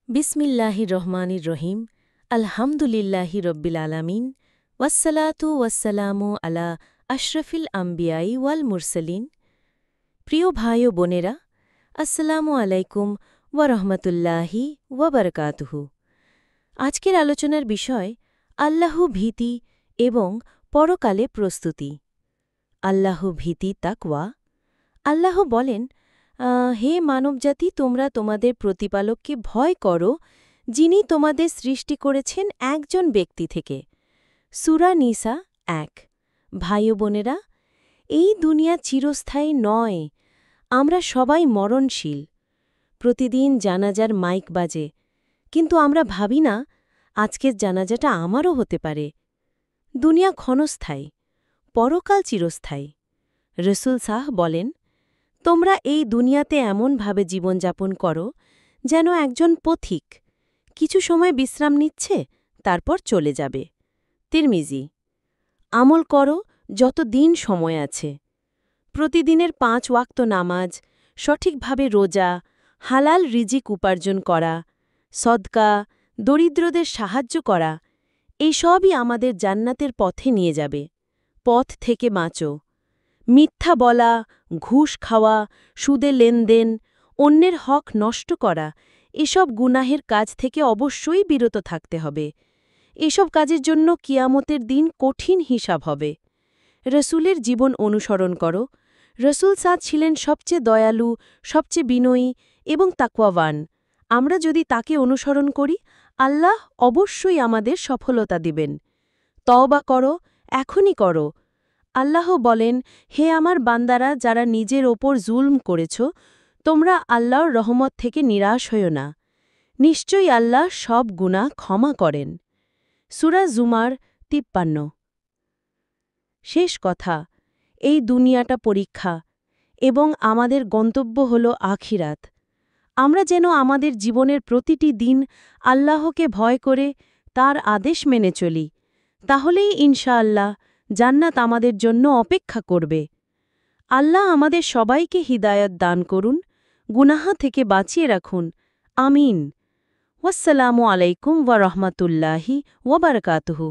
বিসমিল্লাহির রহমানির রহিম আলহামদুলিল্লাহি রব্বিল আলামিন ওয়াসসালাতু ওয়াসসালামু আলা আশরাফিল আম্বিয়াই ওয়াল মুরসালিন। প্রিয় ভাই ও বোনেরা, আসসালামু আলাইকুম ওয়া রহমতুল্লাহি ওয়া বারাকাতুহু। আজকের আলোচনার বিষয় আল্লাহ ভীতি এবং পরকালে প্রস্তুতি। আল্লাহ ভীতি তাকওয়া। আল্লাহ বলেন, হে মানবজাতি, তোমরা তোমাদের প্রতিপালককে ভয় করো, যিনি তোমাদের সৃষ্টি করেছেন একজন ব্যক্তি থেকে। সূরা নিসা ১। ভাই ও বোনেরা, এই দুনিয়া চিরস্থায়ী নয়। আমরা সবাই মরণশীল। প্রতিদিন জানাজার মাইক বাজে, কিন্তু আমরা ভাবি না আজকের জানাজাটা আমারও হতে পারে। দুনিয়া ক্ষণস্থায়ী, পরকাল চিরস্থায়ী। রসুল সাহ বলেন, তোমরা এই দুনিয়াতে এমনভাবে জীবনযাপন করো যেন একজন পথিক কিছু সময় বিশ্রাম নিচ্ছে, তারপর চলে যাবে। তিরমিজি। আমল করো যত দিন সময় আছে। প্রতিদিনের ৫ ওয়াক্ত নামাজ, সঠিকভাবে রোজা, হালাল রিজিক উপার্জন করা, সদকা, দরিদ্রদের সাহায্য করা, এই সবই আমাদের জান্নাতের পথে নিয়ে যাবে। পথ থেকে বাঁচো। মিথ্যা বলা, ঘুষ খাওয়া, সুদে লেনদেন, অন্যের হক নষ্ট করা, এসব গুনাহের কাজ থেকে অবশ্যই বিরত থাকতে হবে। এসব কাজের জন্য কিয়ামতের দিন কঠিন হিসাব হবে। রসুলের জীবন অনুসরণ করো। রসুল সাদ ছিলেন সবচেয়ে দয়ালু, সবচেয়ে বিনয়ী এবং তাকওয়াবান। আমরা যদি তাকে অনুসরণ করি, আল্লাহ অবশ্যই আমাদের সফলতা দিবেন। তওবা করো, এখনই করো। আল্লাহ বলেন, হে আমার বান্দারা, যারা নিজের ওপর জুলম করেছ, তোমরা আল্লাহর রহমত থেকে নিরাশ হইও না। নিশ্চয়ই আল্লাহ সব গুনাহ ক্ষমা করেন। সূরা জুমার ৫৩। শেষ কথা, এই দুনিয়াটা পরীক্ষা এবং আমাদের গন্তব্য হল আখিরাত। আমরা যেন আমাদের জীবনের প্রতিটি দিন আল্লাহকে ভয় করে তার আদেশ মেনে চলি, তাহলেই ইনশাআল্লাহ জান্নাত আমাদের জন্য অপেক্ষা করবে। আল্লাহ আমাদের সবাইকে হিদায়াত দান করুন, গুনাহ থেকে বাঁচিয়ে রাখুন। আমিন। ওয়াসসালামু আলাইকুম ওয়া রাহমাতুল্লাহি ওয়া বারাকাতুহু।